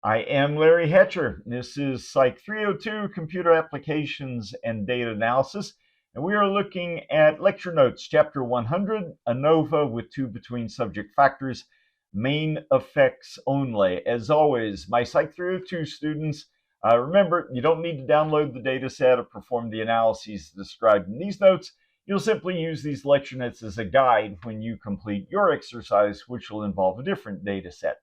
I am Larry Hatcher. This is Psych 302, Computer Applications and Data Analysis, and we are looking at Lecture Notes, Chapter 100, ANOVA with two between subject factors, main effects only. As always, my Psych 302 students, remember, you don't need to download the data set or perform the analyses described in these notes. You'll simply use these lecture notes as a guide when you complete your exercise, which will involve a different data set.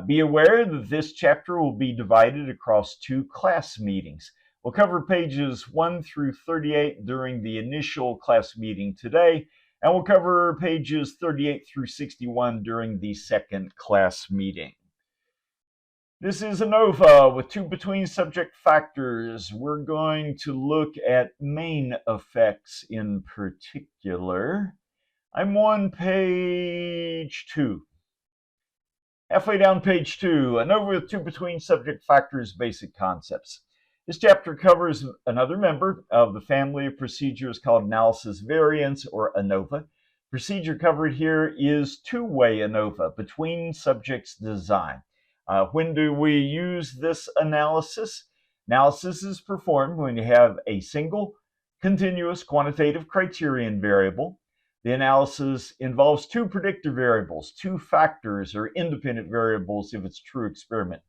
Be aware that this chapter will be divided across two class meetings. We'll cover pages 1 through 38 during the initial class meeting today, and we'll cover pages 38 through 61 during the second class meeting. This is ANOVA with two between subject factors. We're going to look at main effects in particular. I'm on page 2. Halfway down page 2, ANOVA with two between subject factors, basic concepts. This chapter covers another member of the family of procedures called analysis variance, or ANOVA. Procedure covered here is two-way ANOVA, between subjects design. When do we use this analysis? Analysis is performed when you have a single, continuous quantitative criterion variable. The analysis involves two predictor variables, two factors or independent variables if it's a true experiment.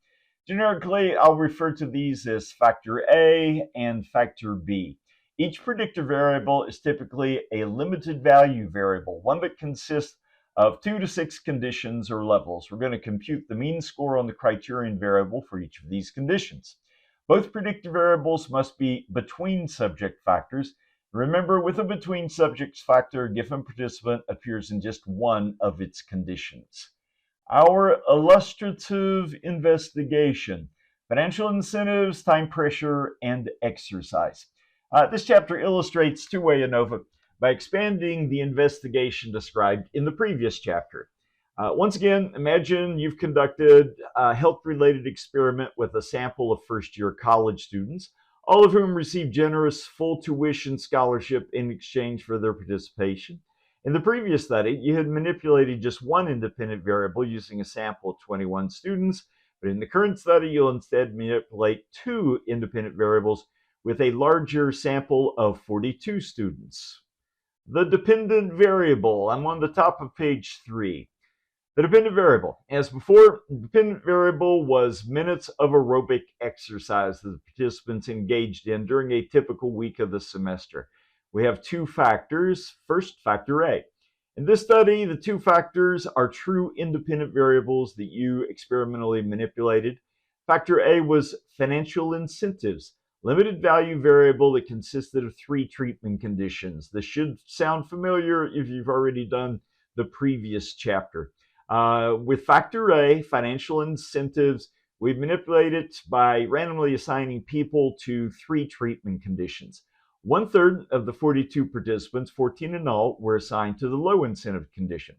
Generically, I'll refer to these as factor A and factor B. Each predictor variable is typically a limited value variable, one that consists of 2 to 6 conditions or levels. We're going to compute the mean score on the criterion variable for each of these conditions. Both predictor variables must be between subject factors. Remember, with a between subjects factor, a given participant appears in just one of its conditions. Our illustrative investigation: financial incentives, time pressure, and exercise. This chapter illustrates two-way ANOVA by expanding the investigation described in the previous chapter. Once again, imagine you've conducted a health-related experiment with a sample of first-year college students, all of whom received generous full tuition scholarship in exchange for their participation. In the previous study, you had manipulated just one independent variable using a sample of 21 students, but in the current study, you'll instead manipulate two independent variables with a larger sample of 42 students. The dependent variable, I'm on the top of page 3. The dependent variable, as before, the dependent variable was minutes of aerobic exercise that the participants engaged in during a typical week of the semester. We have two factors. First, factor A. In this study, the two factors are true independent variables that you experimentally manipulated. Factor A was financial incentives, limited value variable that consisted of 3 treatment conditions. This should sound familiar if you've already done the previous chapter. With factor A, financial incentives, we manipulate it by randomly assigning people to 3 treatment conditions. 1/3 of the 42 participants, 14 in all, were assigned to the low incentive condition.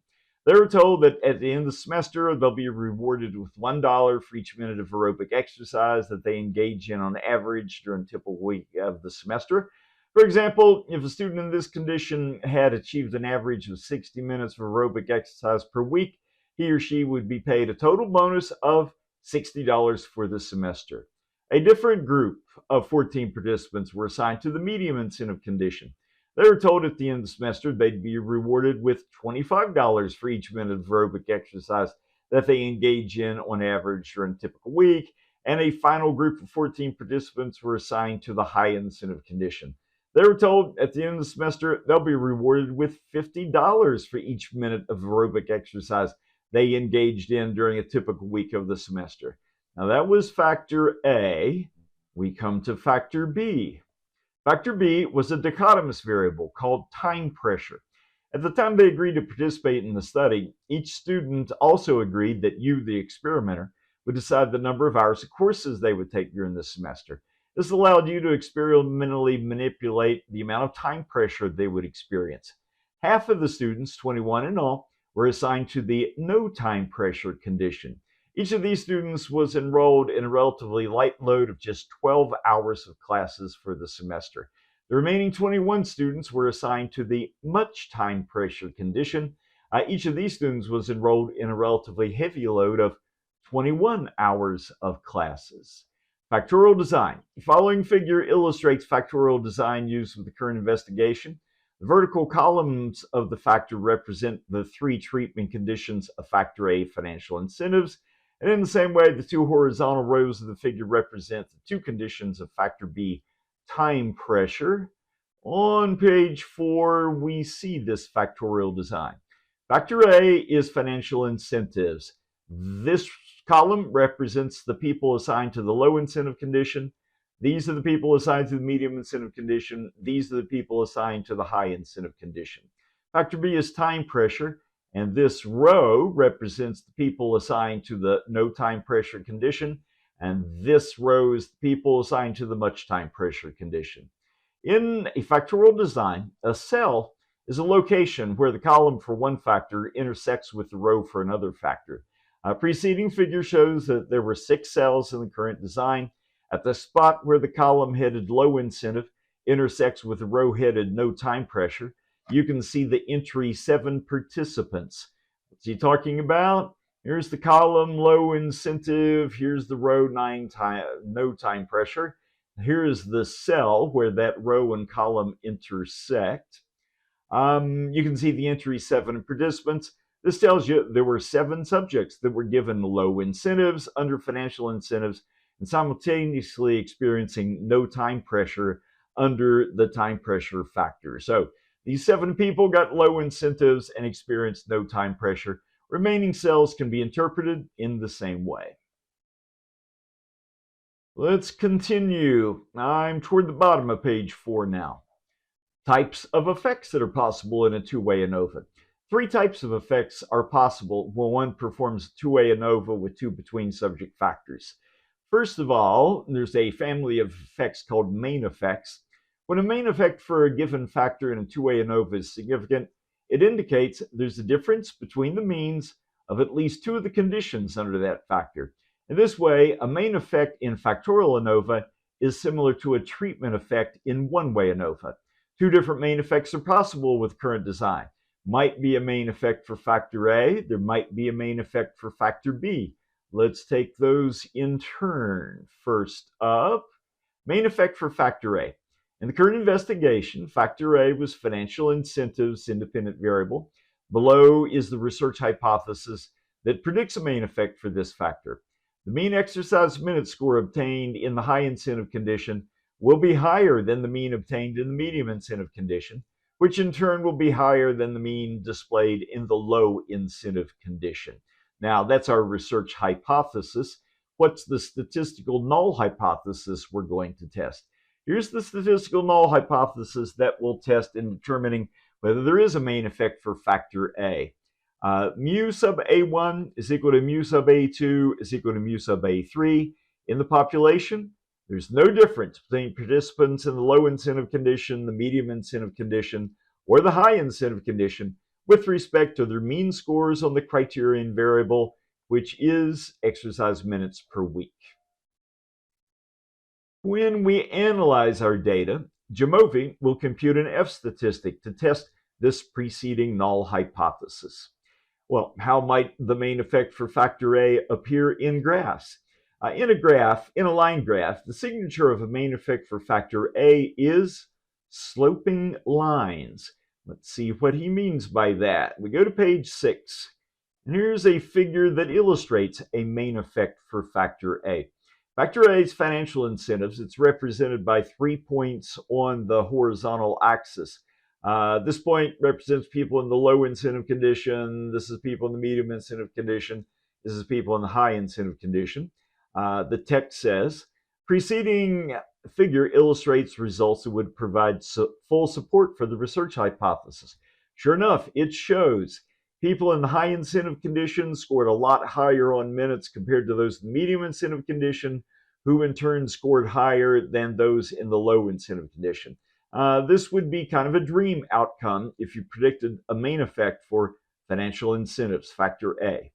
They were told that at the end of the semester, they'll be rewarded with $1 for each minute of aerobic exercise that they engage in on average during a typical week of the semester. For example, if a student in this condition had achieved an average of 60 minutes of aerobic exercise per week, he or she would be paid a total bonus of $60 for the semester. A different group of 14 participants were assigned to the medium incentive condition. They were told at the end of the semester they'd be rewarded with $25 for each minute of aerobic exercise that they engage in on average during a typical week, and a final group of 14 participants were assigned to the high incentive condition. They were told at the end of the semester they'll be rewarded with $50 for each minute of aerobic exercise they engaged in during a typical week of the semester. Now that was factor A. We come to factor B. Factor B was a dichotomous variable called time pressure. At the time they agreed to participate in the study, each student also agreed that you, the experimenter, would decide the number of hours of courses they would take during the semester. This allowed you to experimentally manipulate the amount of time pressure they would experience. Half of the students, 21 in all, were assigned to the no time pressure condition. Each of these students was enrolled in a relatively light load of just 12 hours of classes for the semester. The remaining 21 students were assigned to the much time pressure condition. Each of these students was enrolled in a relatively heavy load of 21 hours of classes. Factorial design. The following figure illustrates factorial design used with the current investigation. The vertical columns of the factor represent the three treatment conditions of factor A, financial incentives. And in the same way, the two horizontal rows of the figure represent the two conditions of factor B, time pressure. On page 4, we see this factorial design. Factor A is financial incentives. This column represents the people assigned to the low incentive condition. These are the people assigned to the medium incentive condition. These are the people assigned to the high incentive condition. Factor B is time pressure, and this row represents the people assigned to the no time pressure condition, and this row is the people assigned to the much time pressure condition. In a factorial design, a cell is a location where the column for one factor intersects with the row for another factor. A preceding figure shows that there were 6 cells in the current design. At the spot where the column headed low incentive intersects with the row headed no time pressure, you can see the entry 7 participants. What's he talking about? Here's the column low incentive. Here's the row no time pressure. Here is the cell where that row and column intersect. You can see the entry 7 participants. This tells you there were 7 subjects that were given low incentives, under financial incentives, and simultaneously experiencing no time pressure under the time pressure factor. So these 7 people got low incentives and experienced no time pressure. Remaining cells can be interpreted in the same way. Let's continue. I'm toward the bottom of page 4 now. Types of effects that are possible in a two-way ANOVA. 3 types of effects are possible when one performs a two-way ANOVA with 2 between subject factors. First of all, there's a family of effects called main effects. When a main effect for a given factor in a two-way ANOVA is significant, it indicates there's a difference between the means of at least 2 of the conditions under that factor. In this way, a main effect in factorial ANOVA is similar to a treatment effect in one-way ANOVA. 2 different main effects are possible with current design. Might be a main effect for factor A. There might be a main effect for factor B. Let's take those in turn. First up, main effect for factor A. In the current investigation, factor A was financial incentives independent variable. Below is the research hypothesis that predicts a main effect for this factor. The mean exercise minute score obtained in the high incentive condition will be higher than the mean obtained in the medium incentive condition, which in turn will be higher than the mean displayed in the low incentive condition. Now, that's our research hypothesis. What's the statistical null hypothesis we're going to test? Here's the statistical null hypothesis that we'll test in determining whether there is a main effect for factor A. Mu sub A1 is equal to mu sub A2 is equal to mu sub A3. In the population, there's no difference between participants in the low incentive condition, the medium incentive condition, or the high incentive condition with respect to their mean scores on the criterion variable, which is exercise minutes per week. When we analyze our data, Jamovi will compute an F statistic to test this preceding null hypothesis. Well, how might the main effect for factor A appear in graphs? In a line graph, the signature of a main effect for factor A is sloping lines. Let's see what he means by that. We go to page 6, and here's a figure that illustrates a main effect for factor A. Factor A's financial incentives, it's represented by 3 points on the horizontal axis. This point represents people in the low incentive condition. This is people in the medium incentive condition. This is people in the high incentive condition. The text says, preceding figure illustrates results that would provide full support for the research hypothesis. Sure enough, it shows people in the high incentive condition scored a lot higher on minutes compared to those in the medium incentive condition, who in turn scored higher than those in the low incentive condition. This would be kind of a dream outcome if you predicted a main effect for financial incentives, factor A.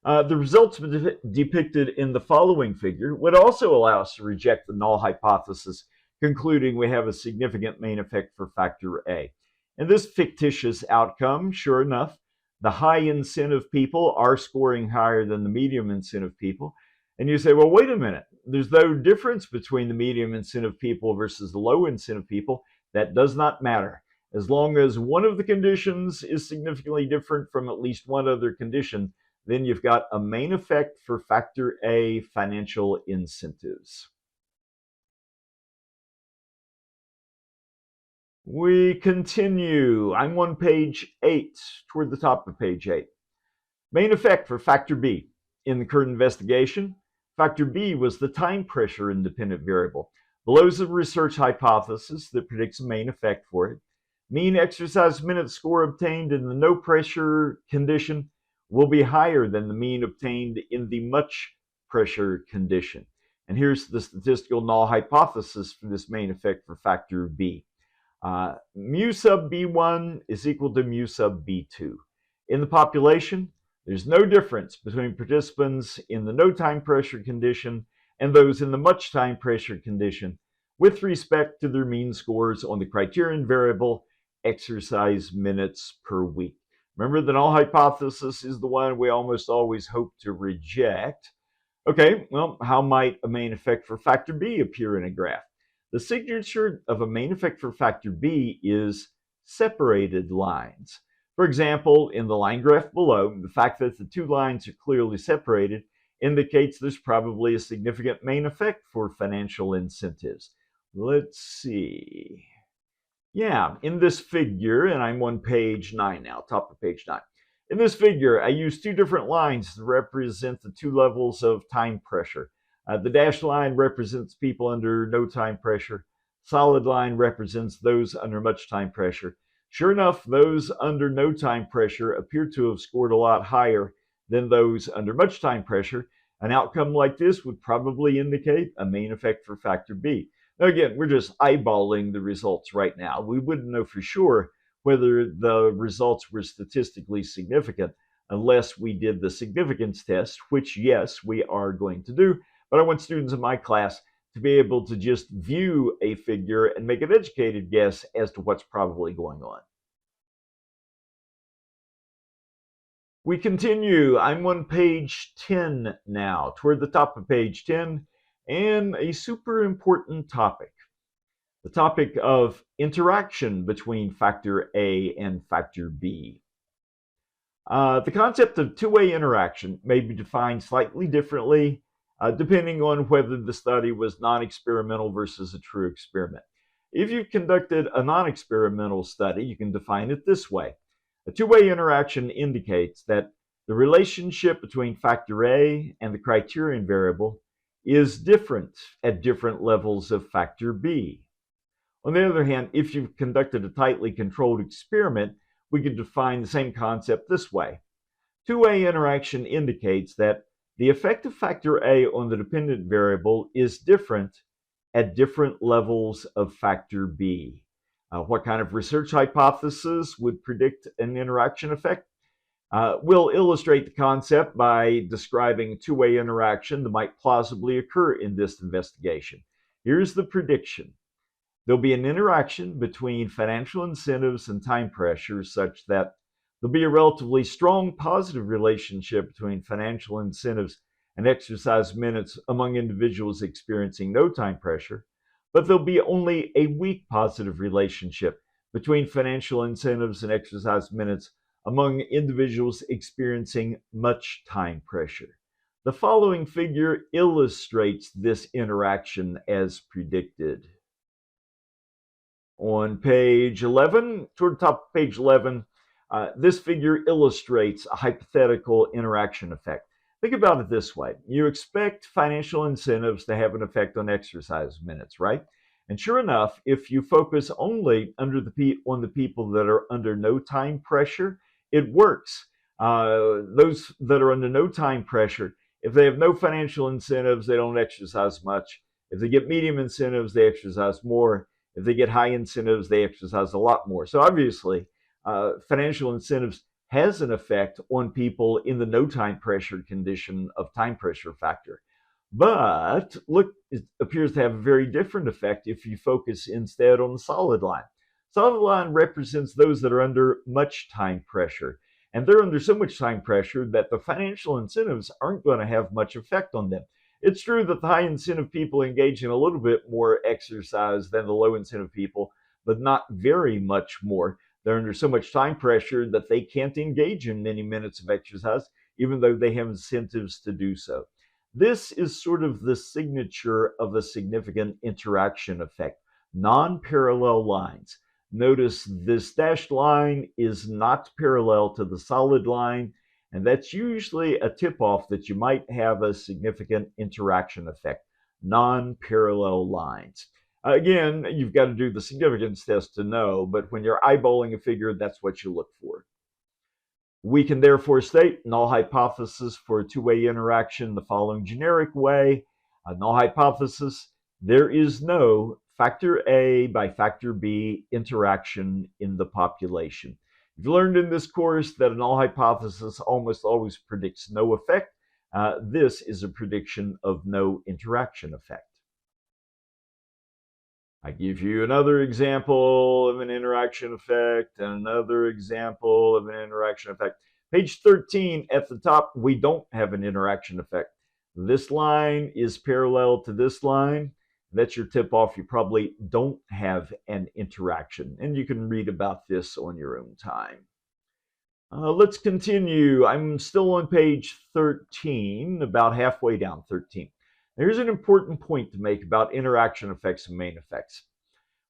The results depicted in the following figure would also allow us to reject the null hypothesis, concluding we have a significant main effect for factor A. In this fictitious outcome, sure enough, The high incentive people are scoring higher than the medium incentive people. And you say, well, wait a minute. There's no difference between the medium incentive people versus the low incentive people. That does not matter. As long as one of the conditions is significantly different from at least one other condition, then you've got a main effect for factor A, financial incentives. We continue. I'm on page 8, toward the top of page 8. Main effect for factor B. In the current investigation, factor B was the time pressure independent variable. Below is a research hypothesis that predicts a main effect for it. Mean exercise minute score obtained in the no pressure condition will be higher than the mean obtained in the much pressure condition. And here's the statistical null hypothesis for this main effect for factor B. Mu sub B1 is equal to mu sub B2. In the population, there's no difference between participants in the no time pressure condition and those in the much time pressure condition with respect to their mean scores on the criterion variable exercise minutes per week. Remember, the null hypothesis is the one we almost always hope to reject. Okay, well, how might a main effect for factor B appear in a graph? The signature of a main effect for factor B is separated lines. For example, in the line graph below, the fact that the two lines are clearly separated indicates there's probably a significant main effect for financial incentives. Let's see. Yeah, in this figure, and I'm on page 9 now, top of page 9. In this figure, I use two different lines to represent the two levels of time pressure. The dashed line represents people under no time pressure. Solid line represents those under much time pressure. Sure enough, those under no time pressure appear to have scored a lot higher than those under much time pressure. An outcome like this would probably indicate a main effect for factor B. Now again, we're just eyeballing the results right now. We wouldn't know for sure whether the results were statistically significant unless we did the significance test, which, yes, we are going to do. But I want students in my class to be able to just view a figure and make an educated guess as to what's probably going on. We continue. I'm on page 10 now, toward the top of page 10, and a super important topic. The topic of interaction between factor A and factor B. The concept of two-way interaction may be defined slightly differently depending on whether the study was non-experimental versus a true experiment. If you've conducted a non-experimental study, you can define it this way. A two-way interaction indicates that the relationship between factor A and the criterion variable is different at different levels of factor B. On the other hand, if you've conducted a tightly controlled experiment, we can define the same concept this way. Two-way interaction indicates that the effect of factor A on the dependent variable is different at different levels of factor B. What kind of research hypothesis would predict an interaction effect? We'll illustrate the concept by describing a two-way interaction that might plausibly occur in this investigation. Here's the prediction. There'll be an interaction between financial incentives and time pressure such that there'll be a relatively strong positive relationship between financial incentives and exercise minutes among individuals experiencing no time pressure, but there'll be only a weak positive relationship between financial incentives and exercise minutes among individuals experiencing much time pressure. The following figure illustrates this interaction as predicted. On page 11, toward the top of page 11, this figure illustrates a hypothetical interaction effect. Think about it this way. You expect financial incentives to have an effect on exercise minutes, right? And sure enough, if you focus only on the people that are under no time pressure, it works. Those that are under no time pressure, if they have no financial incentives, they don't exercise much. If they get medium incentives, they exercise more. If they get high incentives, they exercise a lot more. So obviously, financial incentives has an effect on people in the no time pressure condition of time pressure factor. But look, it appears to have a very different effect if you focus instead on the solid line. Solid line represents those that are under much time pressure. and they're under so much time pressure that the financial incentives aren't going to have much effect on them. It's true that the high incentive people engage in a little bit more exercise than the low incentive people, but not very much more. They're under so much time pressure that they can't engage in many minutes of exercise, even though they have incentives to do so. This is sort of the signature of a significant interaction effect. Non-parallel lines. Notice this dashed line is not parallel to the solid line, and that's usually a tip-off that you might have a significant interaction effect. Non-parallel lines. Again, you've got to do the significance test to know, but when you're eyeballing a figure, that's what you look for. We can therefore state null hypothesis for a two-way interaction the following generic way. A null hypothesis, there is no factor A by factor B interaction in the population. You've learned in this course that a null hypothesis almost always predicts no effect. This is a prediction of no interaction effect. I give you another example of an interaction effect and another example of an interaction effect. Page 13 at the top, we don't have an interaction effect. This line is parallel to this line. That's your tip off. You probably don't have an interaction, and you can read about this on your own time. Let's continue. I'm still on page 13, about halfway down 13. Here's an important point to make about interaction effects and main effects.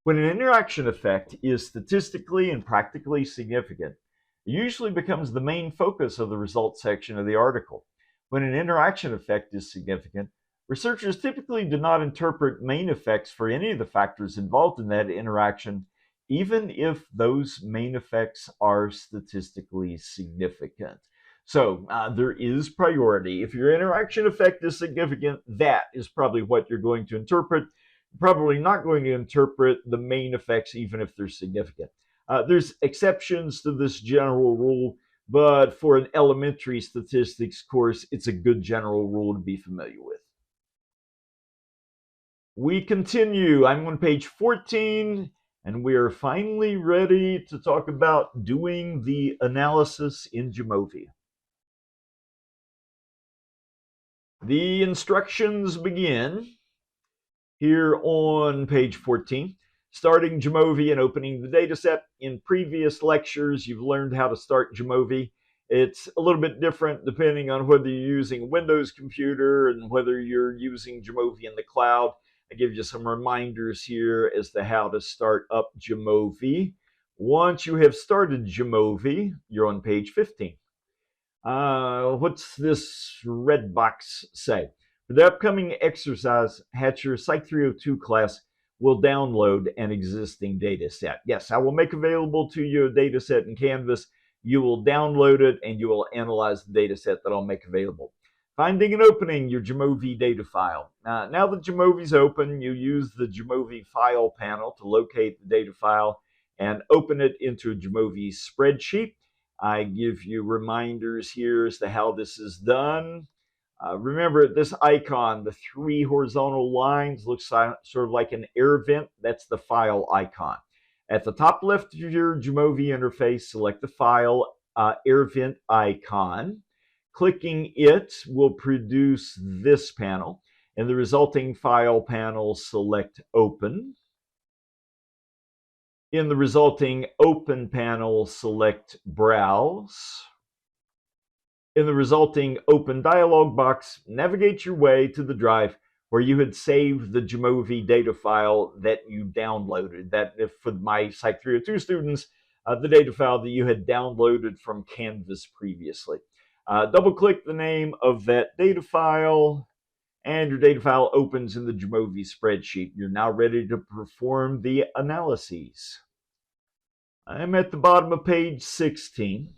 When an interaction effect is statistically and practically significant, it usually becomes the main focus of the results section of the article. When an interaction effect is significant, researchers typically do not interpret main effects for any of the factors involved in that interaction, even if those main effects are statistically significant. So there is priority. If your interaction effect is significant, that is probably what you're going to interpret. You're probably not going to interpret the main effects even if they're significant. There's exceptions to this general rule, but for an elementary statistics course, it's a good general rule to be familiar with. We continue. I'm on page 14, and we are finally ready to talk about doing the analysis in Jamovi. The instructions begin here on page 14. Starting Jamovi and opening the dataset. In previous lectures, you've learned how to start Jamovi. It's a little bit different depending on whether you're using a Windows computer and whether you're using Jamovi in the cloud. I give you some reminders here as to how to start up Jamovi. Once you have started Jamovi, you're on page 15. What's this red box say? For the upcoming exercise, Hatcher Psych 302 class will download an existing data set. Yes, I will make available to you a data set in Canvas. You will download it and you will analyze the data set that I'll make available. Finding and opening your Jamovi data file. Now that Jamovi's open, you use the Jamovi file panel to locate the data file and open it into a Jamovi spreadsheet. I give you reminders here as to how this is done. Remember this icon, the three horizontal lines, looks sort of like an air vent. That's the file icon. At the top left of your Jamovi interface, select the file air vent icon. Clicking it will produce this panel. In the resulting file panel, select Open. In the resulting Open panel, select Browse. In the resulting Open dialog box, navigate your way to the drive where you had saved the Jamovi data file that you downloaded. That, if for my Psych 302 students, the data file that you had downloaded from Canvas previously. Double-click the name of that data file, and your data file opens in the Jamovi spreadsheet. You're now ready to perform the analyses. I'm at the bottom of page 16.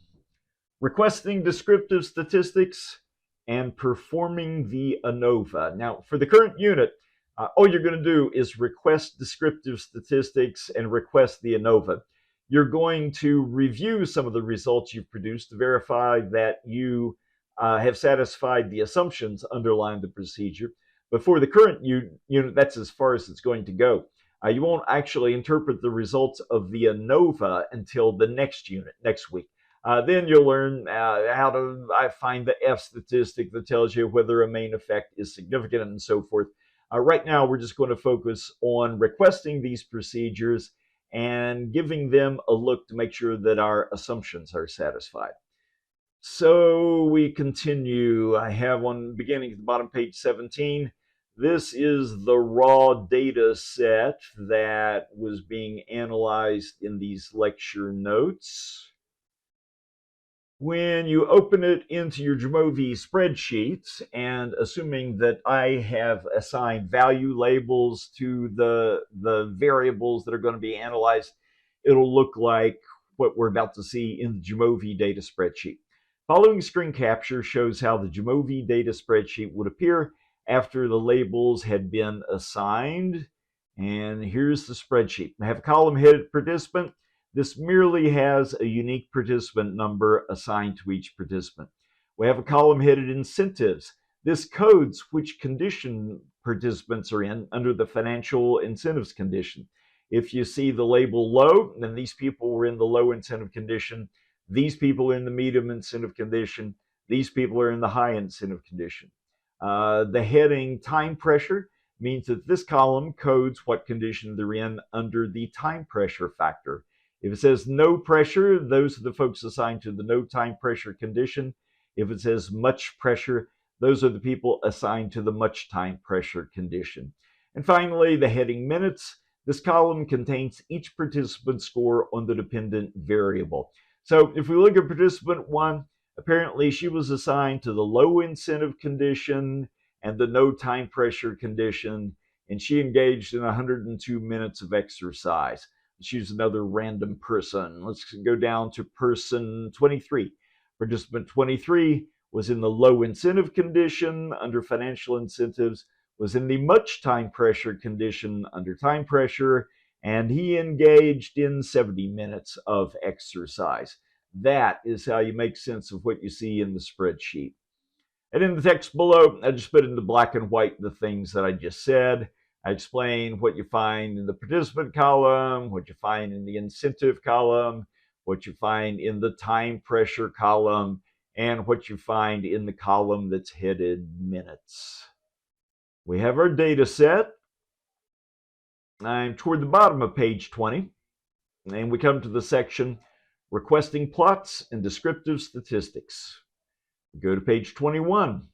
Requesting descriptive statistics and performing the ANOVA. Now, for the current unit, all you're going to do is request descriptive statistics and request the ANOVA. You're going to review some of the results you've produced to verify that you have satisfied the assumptions underlying the procedure. But for the current unit, that's as far as it's going to go. You won't actually interpret the results of the ANOVA until the next unit, next week. Then you'll learn how to find the F statistic that tells you whether a main effect is significant and so forth. Right now, we're just going to focus on requesting these procedures and giving them a look to make sure that our assumptions are satisfied. So we continue. I have one beginning at the bottom, page 17. This is the raw data set that was being analyzed in these lecture notes. When you open it into your Jamovi spreadsheets, and assuming that I have assigned value labels to the variables that are going to be analyzed, it'll look like what we're about to see in the Jamovi data spreadsheet. Following screen capture shows how the Jamovi data spreadsheet would appear after the labels had been assigned. And here's the spreadsheet. I have a column headed participant. This merely has a unique participant number assigned to each participant. We have a column headed incentives. This codes which condition participants are in under the financial incentives condition. If you see the label low, then these people were in the low incentive condition. These people are in the medium incentive condition. These people are in the high incentive condition. The heading time pressure means that this column codes what condition they're in under the time pressure factor. If it says no pressure, those are the folks assigned to the no time pressure condition. If it says much pressure, those are the people assigned to the much time pressure condition. And finally, the heading minutes. This column contains each participant's score on the dependent variable. So if we look at participant 1, apparently she was assigned to the low incentive condition and the no time pressure condition, and she engaged in 102 minutes of exercise. Let's use another random person. Let's go down to person 23. Participant 23 was in the low incentive condition under financial incentives, was in the much time pressure condition under time pressure, and he engaged in 70 minutes of exercise. That is how you make sense of what you see in the spreadsheet. And in the text below, I just put into black and white the things that I just said. I explain what you find in the participant column, what you find in the incentive column, what you find in the time pressure column, and what you find in the column that's headed minutes. We have our data set. I'm toward the bottom of page 20, and we come to the section requesting plots and descriptive statistics. Go to page 21.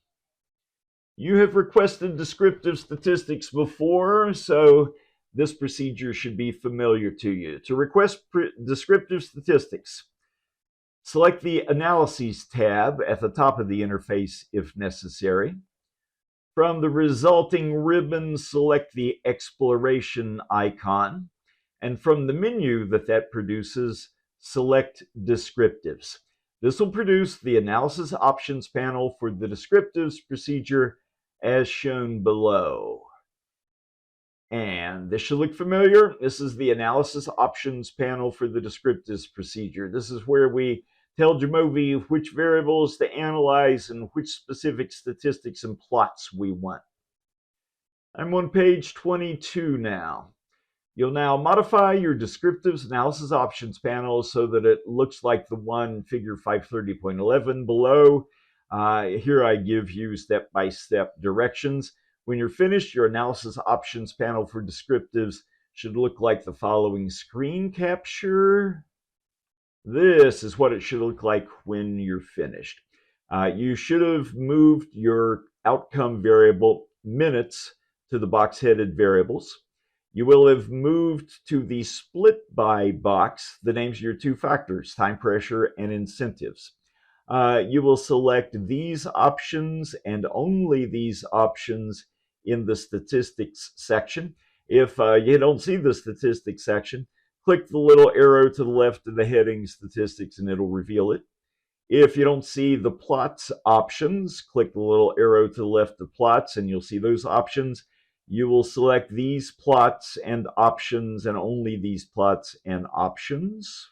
You have requested descriptive statistics before, so this procedure should be familiar to you. To request descriptive statistics, select the Analyses tab at the top of the interface if necessary. From the resulting ribbon, select the Exploration icon, and from the menu that produces, select Descriptives. This will produce the Analysis Options panel for the Descriptives procedure as shown below. And this should look familiar. This is the Analysis Options panel for the Descriptives procedure. This is where we tell Jamovi which variables to analyze and which specific statistics and plots we want. I'm on page 22 now. You'll now modify your Descriptives Analysis Options panel so that it looks like the one figure 530.11 below. Here I give you step-by-step directions. When you're finished, your Analysis Options panel for Descriptives should look like the following screen capture. This is what it should look like when you're finished. You should have moved your outcome variable minutes to the box headed variables. You will have moved to the split by box the names of your two factors, time pressure and incentives. You will select these options and only these options in the statistics section. If you don't see the statistics section, click the little arrow to the left of the heading statistics and it'll reveal it. If you don't see the plots options, click the little arrow to the left of plots and you'll see those options. You will select these plots and options and only these plots and options.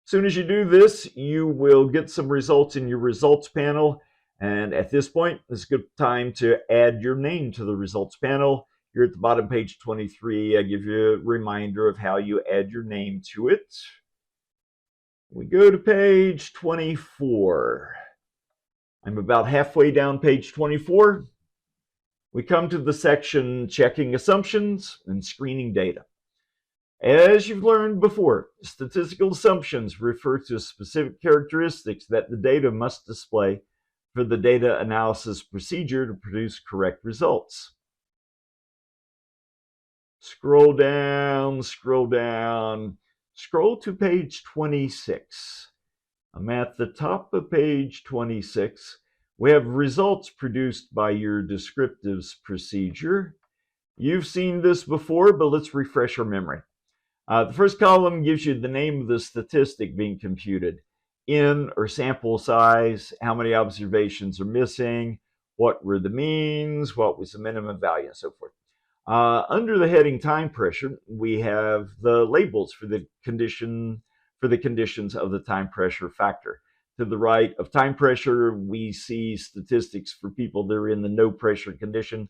As soon as you do this, you will get some results in your results panel. And at this point, it's a good time to add your name to the results panel. Here at the bottom, page 23, I give you a reminder of how you add your name to it. We go to page 24. I'm about halfway down page 24. We come to the section checking assumptions and screening data. As you've learned before, statistical assumptions refer to specific characteristics that the data must display for the data analysis procedure to produce correct results. Scroll down, scroll down, scroll to page 26. I'm at the top of page 26. We have results produced by your descriptives procedure. You've seen this before, but let's refresh our memory. The first column gives you the name of the statistic being computed, N or sample size, how many observations are missing, what were the means, what was the minimum value, and so forth. Under the heading time pressure, we have the labels for the conditions of the time pressure factor. To the right of time pressure, we see statistics for people that are in the no pressure condition.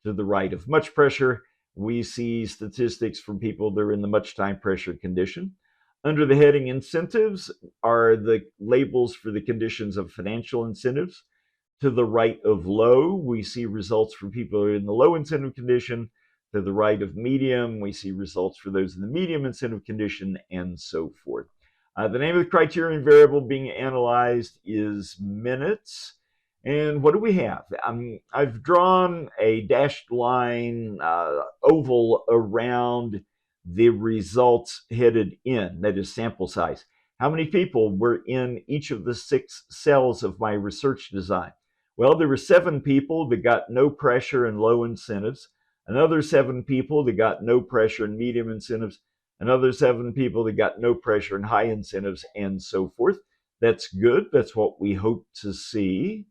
To the right of much pressure, we see statistics from people that are in the much time pressure condition. Under the heading incentives are the labels for the conditions of financial incentives. To the right of low, we see results for people who are in the low incentive condition. To the right of medium, we see results for those in the medium incentive condition, and so forth. The name of the criterion variable being analyzed is minutes. And what do we have? I've drawn a dashed line oval around the results headed in, that is sample size. How many people were in each of the 6 cells of my research design? Well, there were 7 people that got no pressure and low incentives, another 7 people that got no pressure and medium incentives, another 7 people that got no pressure and high incentives, and so forth. That's good. That's what we hope to see.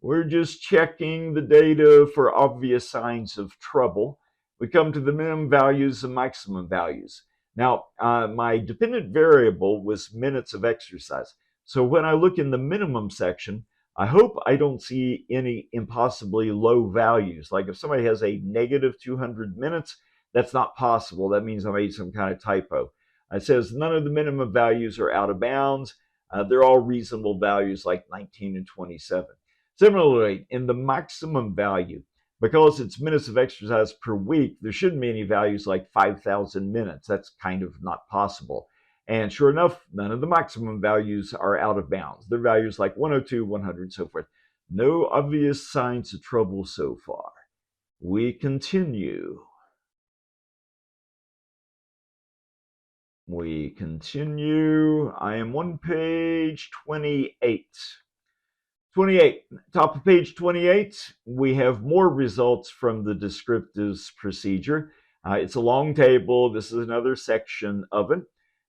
We're just checking the data for obvious signs of trouble. We come to the minimum values and maximum values. Now, my dependent variable was minutes of exercise. So when I look in the minimum section, I hope I don't see any impossibly low values. Like if somebody has a negative 200 minutes, that's not possible. That means I made some kind of typo. It says none of the minimum values are out of bounds. They're all reasonable values like 19 and 27. Similarly, in the maximum value, because it's minutes of exercise per week, there shouldn't be any values like 5,000 minutes. That's kind of not possible. And sure enough, none of the maximum values are out of bounds. They're values like 102, 100, and so forth. No obvious signs of trouble so far. We continue. We continue. I am on page 28. 28. Top of page 28, we have more results from the descriptives procedure. It's a long table. This is another section of it.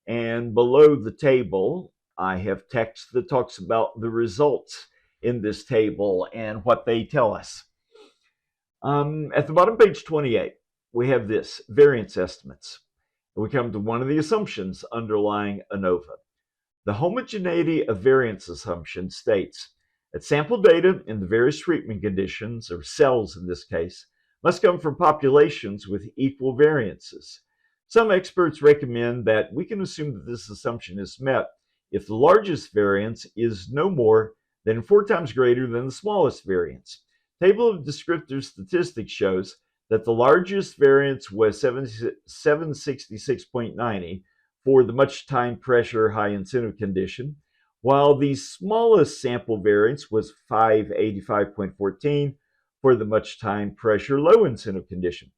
And below the table, I have text that talks about the results in this table and what they tell us. At the bottom of page 28, we have this, variance estimates. We come to one of the assumptions underlying ANOVA. The homogeneity of variance assumption states that sample data in the various treatment conditions, or cells in this case, must come from populations with equal variances. Some experts recommend that we can assume that this assumption is met if the largest variance is no more than 4 times greater than the smallest variance. Table of descriptive statistics shows that the largest variance was 766.90 for the much time pressure high incentive condition, while the smallest sample variance was 585.14 for the much time pressure low incentive condition.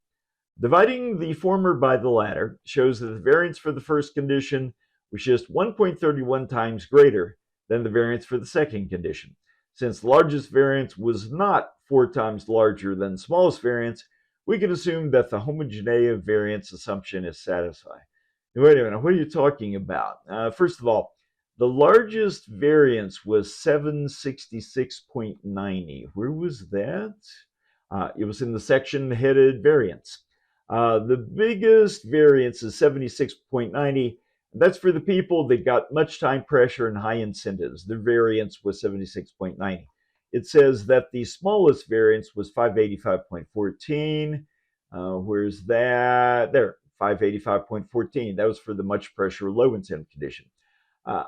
Dividing the former by the latter shows that the variance for the first condition was just 1.31 times greater than the variance for the second condition. Since the largest variance was not 4 times larger than the smallest variance, we can assume that the homogeneity of variance assumption is satisfied. Now, wait a minute, what are you talking about? First of all, the largest variance was 766.90. Where was that? It was in the section headed variance. The biggest variance is 76.90. That's for the people that got much time pressure and high incentives. The variance was 76.90. It says that the smallest variance was 585.14. Where's that? There, 585.14. That was for the much pressure low incentive condition.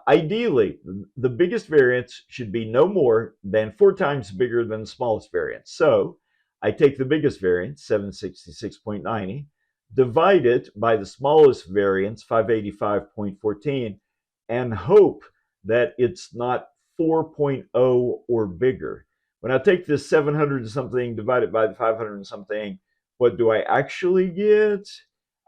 Ideally, the biggest variance should be no more than 4 times bigger than the smallest variance. So I take the biggest variance, 766.90, divide it by the smallest variance, 585.14, and hope that it's not 4.0 or bigger. When I take this 700 and something, divide it by the 500 and something, what do I actually get?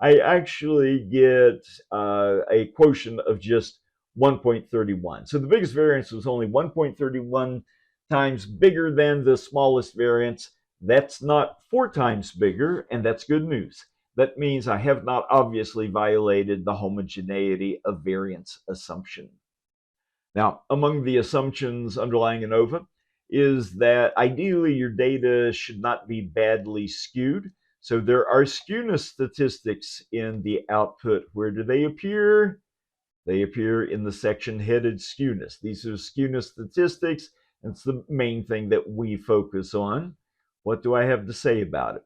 I actually get a quotient of just 1.31. So the biggest variance was only 1.31 times bigger than the smallest variance. That's not 4 times bigger, and that's good news. That means I have not obviously violated the homogeneity of variance assumption. Now, among the assumptions underlying ANOVA is that ideally your data should not be badly skewed. So there are skewness statistics in the output. Where do they appear? They appear in the section headed skewness. These are skewness statistics. It's the main thing that we focus on. What do I have to say about it?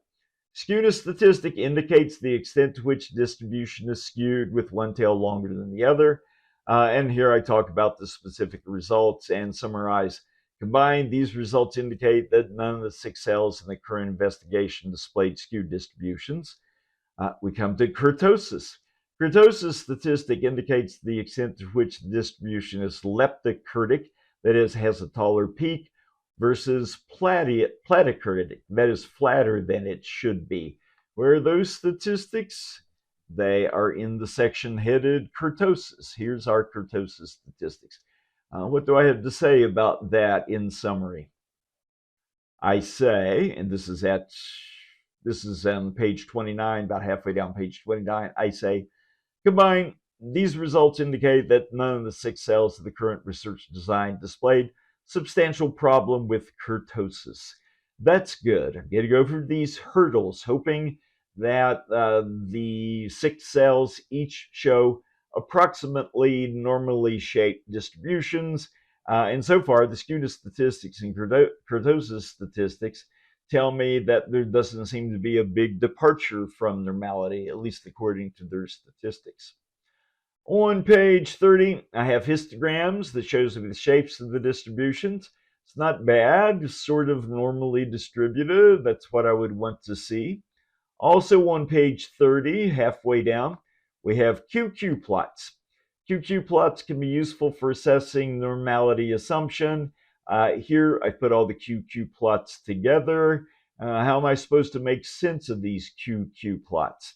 Skewness statistic indicates the extent to which distribution is skewed with one tail longer than the other. And here I talk about the specific results and summarize. Combined, these results indicate that none of the 6 cells in the current investigation displayed skewed distributions. We come to kurtosis. Kurtosis statistic indicates the extent to which the distribution is leptokurtic, that is, has a taller peak, versus platykurtic, that is, flatter than it should be. Where are those statistics? They are in the section headed kurtosis. Here's our kurtosis statistics. What do I have to say about that in summary? I say, and this is on page 29, about halfway down page 29, I say, combined, these results indicate that none of the 6 cells of the current research design displayed substantial problem with kurtosis. That's good. I'm going to go through these hurdles, hoping that the 6 cells each show approximately normally shaped distributions. And so far, the skewness statistics and kurtosis statistics tell me that there doesn't seem to be a big departure from normality, at least according to their statistics. On page 30, I have histograms that shows me the shapes of the distributions. It's not bad, sort of normally distributed. That's what I would want to see. Also on page 30, halfway down, we have QQ plots. QQ plots can be useful for assessing normality assumption. Here I put all the QQ plots together. How am I supposed to make sense of these QQ plots?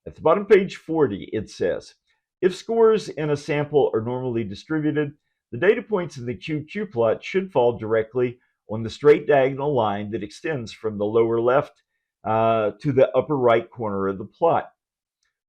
At the bottom of page 40, it says, if scores in a sample are normally distributed, the data points in the QQ plot should fall directly on the straight diagonal line that extends from the lower left to the upper right corner of the plot.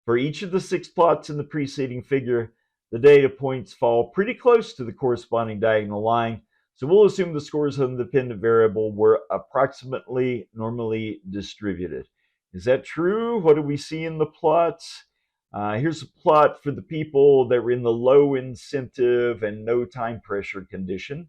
For each of the 6 plots in the preceding figure, the data points fall pretty close to the corresponding diagonal line, so we'll assume the scores of the dependent variable were approximately normally distributed. Is that true? What do we see in the plots? Here's a plot for the people that were in the low incentive and no time pressure condition.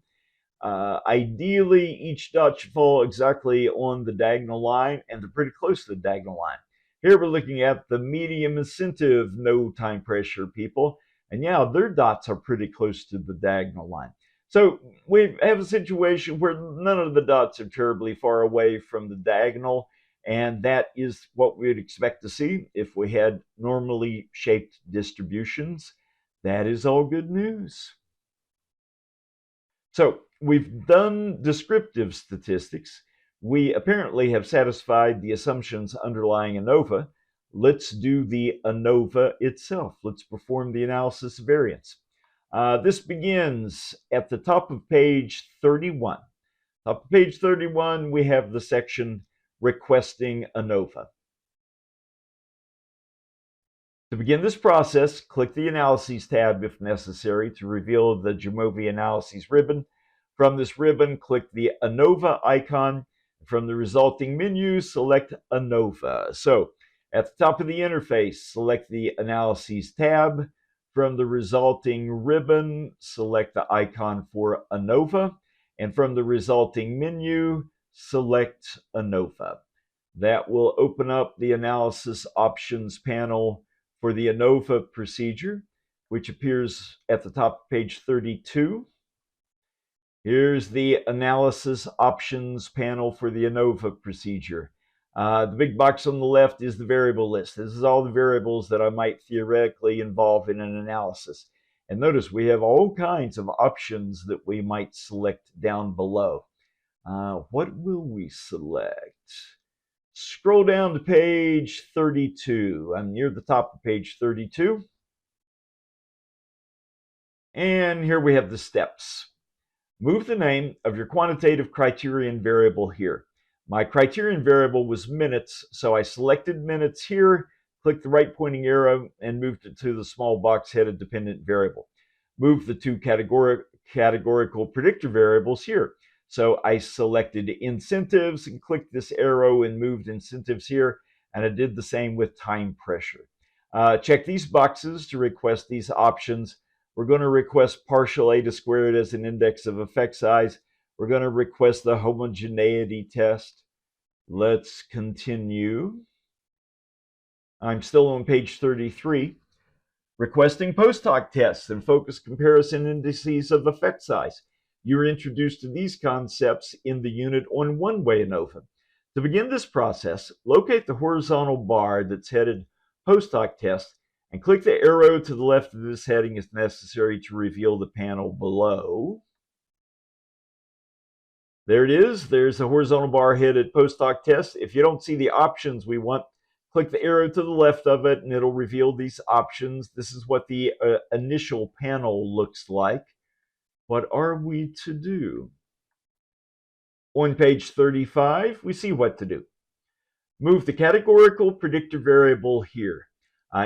Ideally, each dot should fall exactly on the diagonal line, and they're pretty close to the diagonal line. Here we're looking at the medium incentive, no time pressure people, and yeah, their dots are pretty close to the diagonal line. So we have a situation where none of the dots are terribly far away from the diagonal, and that is what we would expect to see if we had normally shaped distributions. That is all good news. So we've done descriptive statistics. We apparently have satisfied the assumptions underlying ANOVA. Let's do the ANOVA itself. Let's perform the analysis of variance. This begins at the top of page 31. Top of page 31, we have the section requesting ANOVA. To begin this process, click the Analyses tab if necessary to reveal the Jamovi Analyses ribbon. From this ribbon, click the ANOVA icon. From the resulting menu, select ANOVA. So, at the top of the interface, select the Analyses tab. From the resulting ribbon, select the icon for ANOVA. And from the resulting menu, select ANOVA. That will open up the Analysis Options panel for the ANOVA procedure. which appears at the top of page 32. Here's the analysis options panel for the ANOVA procedure. The big box on the left is the variable list. This is all the variables that I might theoretically involve in an analysis. And notice we have all kinds of options that we might select down below. What will we select? Scroll down to page 32. I'm near the top of page 32. And here we have the steps. Move the name of your quantitative criterion variable here. My criterion variable was minutes, so I selected minutes here, clicked the right pointing arrow, and moved it to the small box headed dependent variable. Move the two categorical predictor variables here. So I selected incentives and clicked this arrow and moved incentives here, and I did the same with time pressure. Check these boxes to request these options. We're going to request partial eta squared as an index of effect size. We're going to request the homogeneity test. Let's continue. I'm still on page 33. Requesting post hoc tests and focus comparison indices of effect size. You're introduced to these concepts in the unit on one-way ANOVA. To begin this process, locate the horizontal bar that's headed post hoc test and click the arrow to the left of this heading if necessary to reveal the panel below. There it is. There's the horizontal bar headed post hoc test. If you don't see the options we want, click the arrow to the left of it and it'll reveal these options. This is what the initial panel looks like. What are we to do? On page 35, we see what to do. Move the categorical predictor variable here.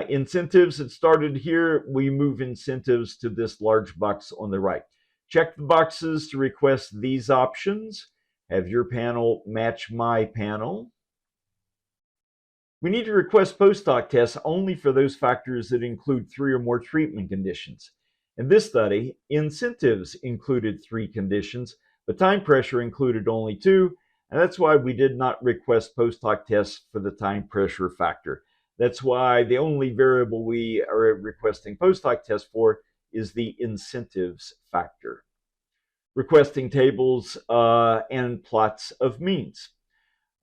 Incentives, it started here. We move incentives to this large box on the right. Check the boxes to request these options. Have your panel match my panel. We need to request post hoc tests only for those factors that include 3 or more treatment conditions. In this study, incentives included 3 conditions, but time pressure included only 2, and that's why we did not request post hoc tests for the time pressure factor. That's why the only variable we are requesting post hoc tests for is the incentives factor. Requesting tables and plots of means.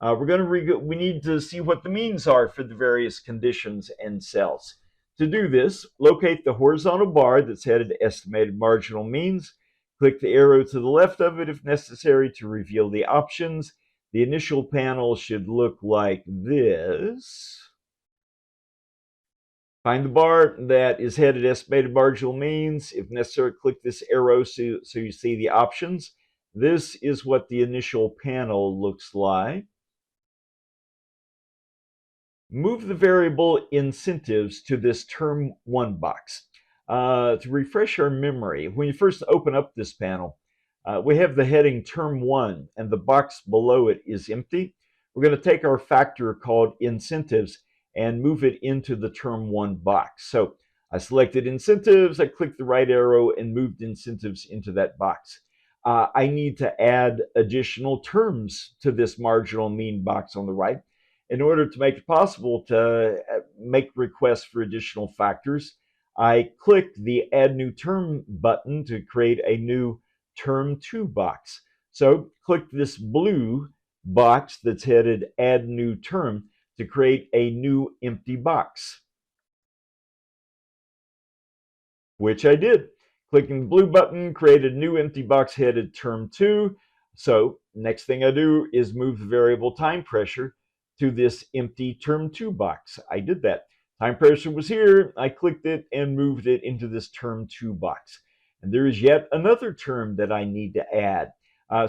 We need to see what the means are for the various conditions and cells. To do this, locate the horizontal bar that's headed estimated marginal means. Click the arrow to the left of it if necessary to reveal the options. The initial panel should look like this. Find the bar that is headed estimated marginal means. If necessary, click this arrow so you see the options. This is what the initial panel looks like. Move the variable incentives to this term 1 box. To refresh our memory, when you first open up this panel, we have the heading term 1 and the box below it is empty. We're going to take our factor called incentives and move it into the term 1 box. So I selected incentives, I clicked the right arrow and moved incentives into that box. I need to add additional terms to this marginal mean box on the right. In order to make it possible to make requests for additional factors, I clicked the Add New Term button to create a new Term 2 box. So click this blue box that's headed Add New Term to create a new empty box, which I did. Clicking the blue button, create a new empty box headed Term 2. So next thing I do is move the variable time pressure to this empty Term 2 box. I did that. Time pressure was here. I clicked it and moved it into this Term 2 box. And there is yet another term that I need to add.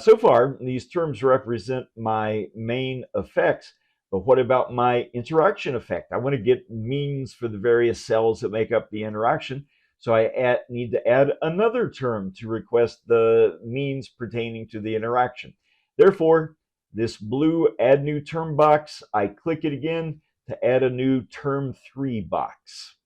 So far, these terms represent my main effects. But what about my interaction effect? I want to get means for the various cells that make up the interaction. So I need to add another term to request the means pertaining to the interaction. Therefore, this blue Add New Term box, I click it again to add a new Term 3 box.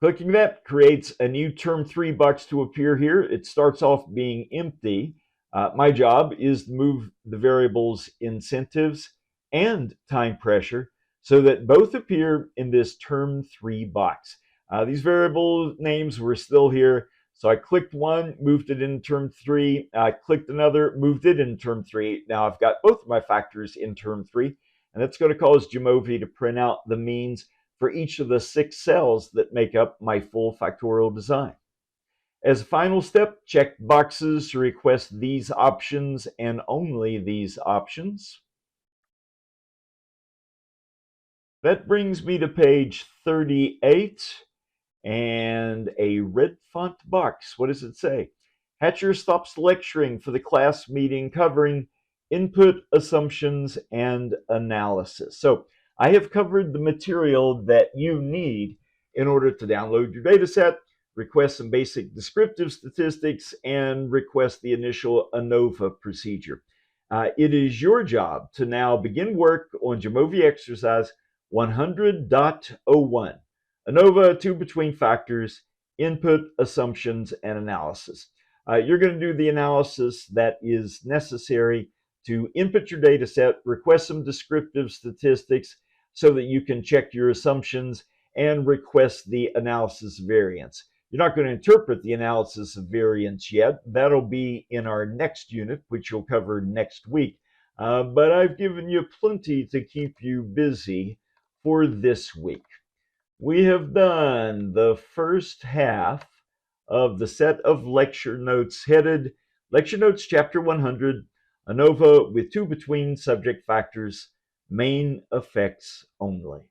Clicking that creates a new Term 3 box to appear here. It starts off being empty. My job is to move the variables incentives and time pressure so that both appear in this term 3 box. These variable names were still here, so I clicked one, moved it in term 3. I clicked another, moved it in term 3. Now I've got both of my factors in term 3, and that's going to cause Jamovi to print out the means for each of the 6 cells that make up my full factorial design. As a final step, check boxes to request these options and only these options. That brings me to page 38 and a red font box. What does it say? Hatcher stops lecturing for the class meeting covering input, assumptions, and analysis. So I have covered the material that you need in order to download your data set, request some basic descriptive statistics, and request the initial ANOVA procedure. It is your job to now begin work on Jamovi Exercise 100.01. ANOVA, 2 between factors, input, assumptions, and analysis. You're going to do the analysis that is necessary to input your data set, request some descriptive statistics so that you can check your assumptions, and request the analysis variance. You're not going to interpret the analysis of variance yet. That'll be in our next unit, which you'll cover next week. But I've given you plenty to keep you busy for this week. We have done the first half of the set of lecture notes headed Lecture Notes Chapter 100, ANOVA with 2 between subject factors, main effects only.